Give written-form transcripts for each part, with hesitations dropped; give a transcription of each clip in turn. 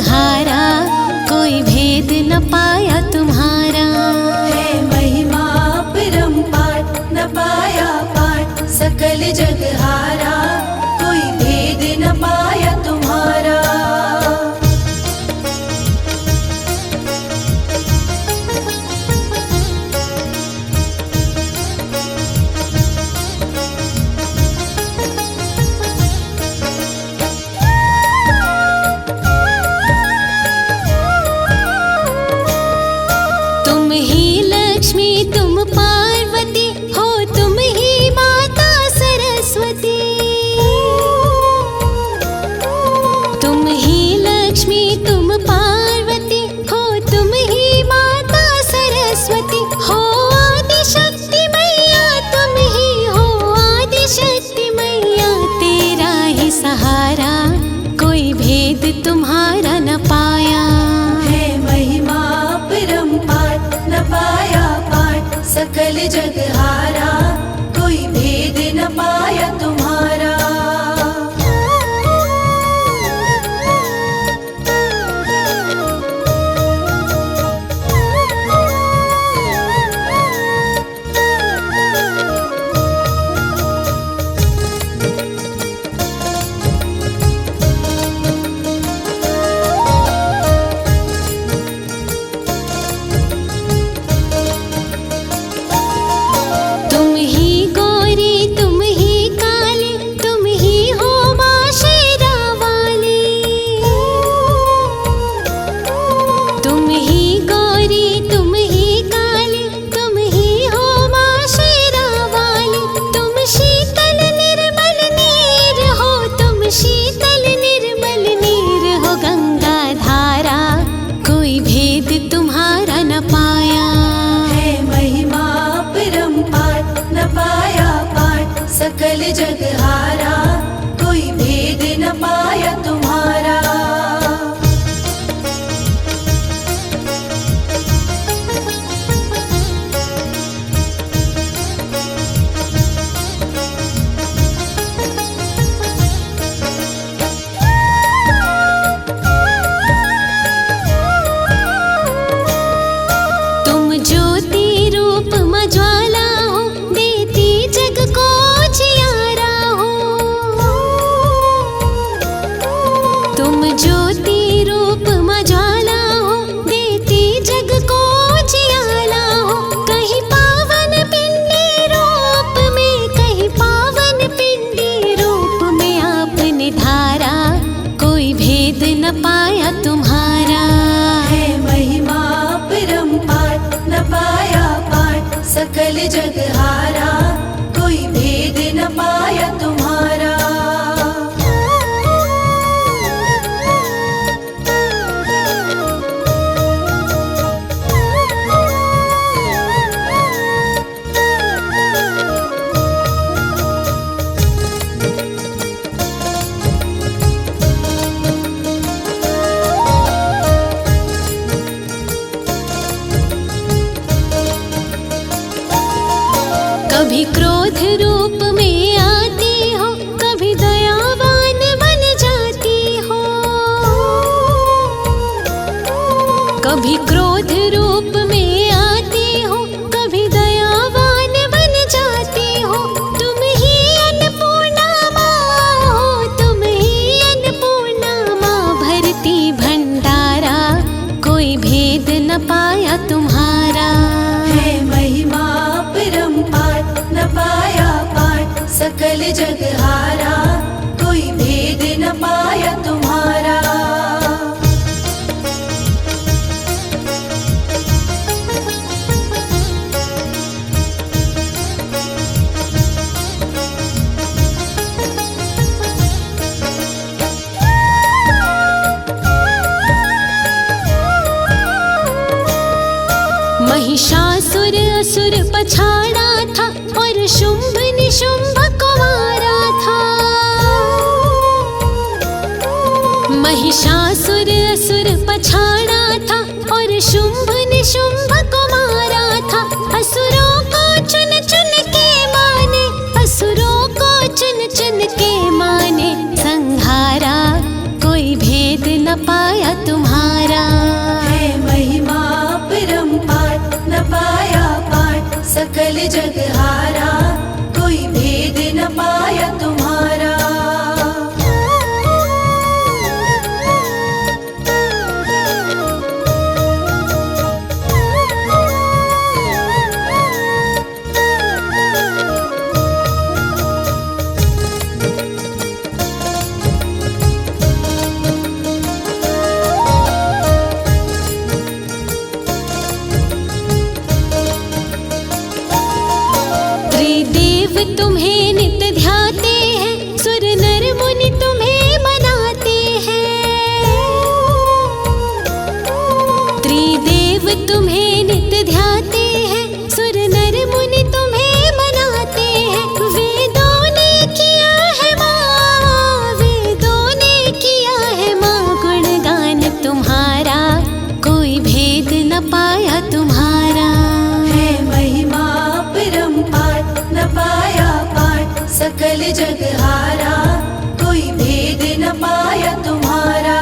हारा, कोई भेद न पाया तुम्हारा। है महिमा अपरंपार, न पाया पार सकल जग हारा, कोई भेद न पाया तुम्हारा। तुम ही लक्ष्मी तुम पार्वती हो, तुम ही माता सरस्वती। तुम ही लक्ष्मी तुम पार्वती हो, तुम ही माता सरस्वती हो। आदिशक्ति मैया तुम ही हो, आदिशक्ति मैया तेरा ही सहारा, कोई भेद तुम्हारा न पाया। है महिमा अपरंपार, न पाया पार सकल जग हारा, कोई भेद न पाया तुम्हारा। तुम ही गौरी तुम ही काली, तुम ही हो माँ शेरा वाली। तुम ही गौरी तुम ही काली, तुम ही हो माँ शेरा वाली। तुम शीतल निर्मल नीर हो, तुम शीतल निर्मल नीर हो। गंगा धारा, कोई भेद तुम्हारा न पाया। है महिमा अपरंपार, न पाया पार सकल जग हारा, कोई भेद न पाया तुम्हारा। तुम ज्योति रूप में ज्वाला हो, देती जग को जियारा हो। तुम ज्योति रूप में ज्वाला हो, देती जग को जियाला हो। कहीं पावन पिंडी रूप में, कहीं पावन पिंडी रूप में आपने धारा, कोई भेद न पाया तुम्हारा। है महिमा अपरंपार, न पाया पार सकल जग हारा, कोई भेद न पाया तुम्हारा। कभी क्रोध रूप में आती हो, कभी दयावान बन जाती हो। कभी क्रोध रूप में आती हो, कभी दयावान बन जाती हो। तुम ही अन्नपूर्णा माँ हो, तुम ही अन्नपूर्णा माँ भरती भंडारा, कोई भेद न पाया तुम्हारा। है महिमा अपरंपार, न पाया पार सकल जग हारा, कोई भेद न पाया तुम्हारा। महिषासुर असुर पछाड़ा था, और शुंभ निशुंभ को मारा था। महिषासुर असुर पछाड़ा था, और शुंभ निशुंभ को मारा था। असुरों को चुन चुन के माने, असुरों को चुन चुन के माने। संहारा, कोई भेद भेद न पाया तुम्हारा। है महिमा अपरंपार न पाया पार सकल जगहारा, कोई भेद न पाया तुम्हारा। त्रिदेव तुम्हें नित ध्याते हैं, सुर नर मुनि तुम्हें मनाते हैं। त्रिदेव तुम्हें नित ध्याते हैं, सुर नर मुनि तुम्हें मनाते हैं। वेदों ने किया है माँ, वेदों ने किया है माँ गुणगान तुम्हारा, कोई भेद न पाया तुम्हारा। है महिमा अपरंपार न पाया पार सकल जगहारा, कोई भेद न पाया तुम्हारा।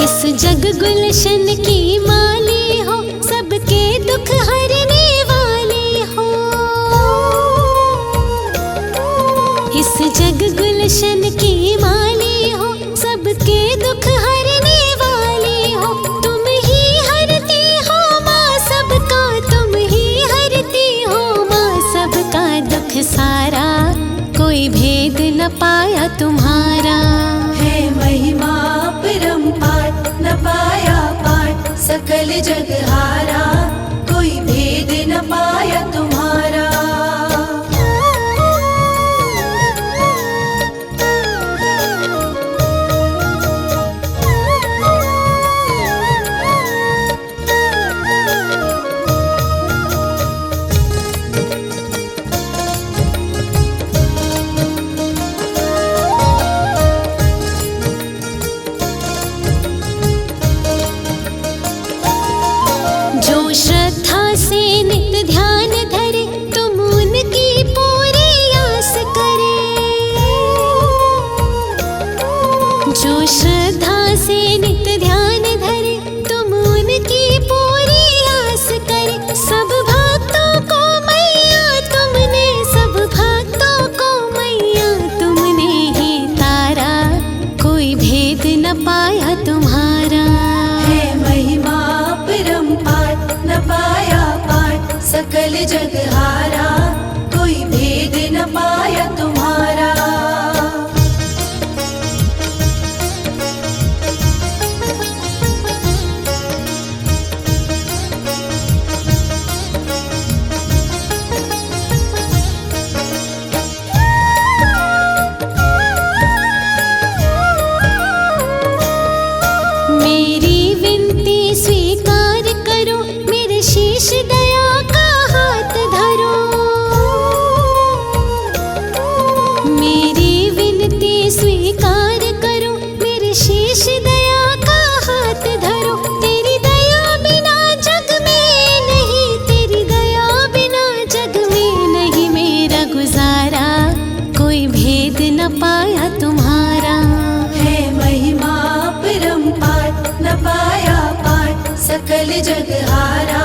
इस जग गुलशन की माली हो, सबके दुख हरने वाली हो। इस जग गुलशन की माली हो, सबके दुख हरने वाली हो। तुम ही हरती हो माँ सबका, तुम ही हरती हो माँ सबका दुख सारा, कोई भेद न पाया तुम्हारा। है महिमा अपरंपार न पाया पार सकल जगहारा, कोई भेद न पाया तुम्हारा। जो श्रद्धा से नित ध्यान धरे, तुम उनकी पूरी आस करे। जो श्रद्धा से नित ध्यान धरे, तुम उनकी पूरी आस करे। सब भक्तों को मैया तुमने, सब भक्तों को मैया तुमने ही तारा, कोई भेद न पाया तुम्हारा। है महिमा अपरंपार न पाया पार सकल जगहारा, कोई भेद न पाया तुम्हारा। मेरी विनती स्वीकार करो, मेरे शीश दया का हाथ धरो। मेरी विनती स्वीकार करो, मेरे शीश दया का हाथ धरो। तेरी दया बिना जग में नहीं, तेरी दया बिना जग में नहीं मेरा गुजारा, कोई भेद न पाया तुम्हारा। है महिमा अपरंपार न पाया पार सकल जगहारा,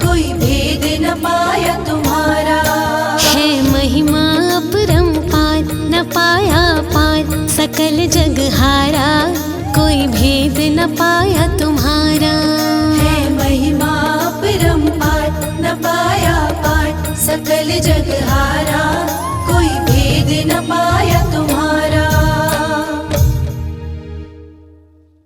कोई भेद न पाया तुम्हारा। है महिमा अपरंपार न पाया पार सकल जगहारा, कोई भेद न पाया तुम्हारा। है महिमा अपरंपार न पाया पार सकल जगहारा,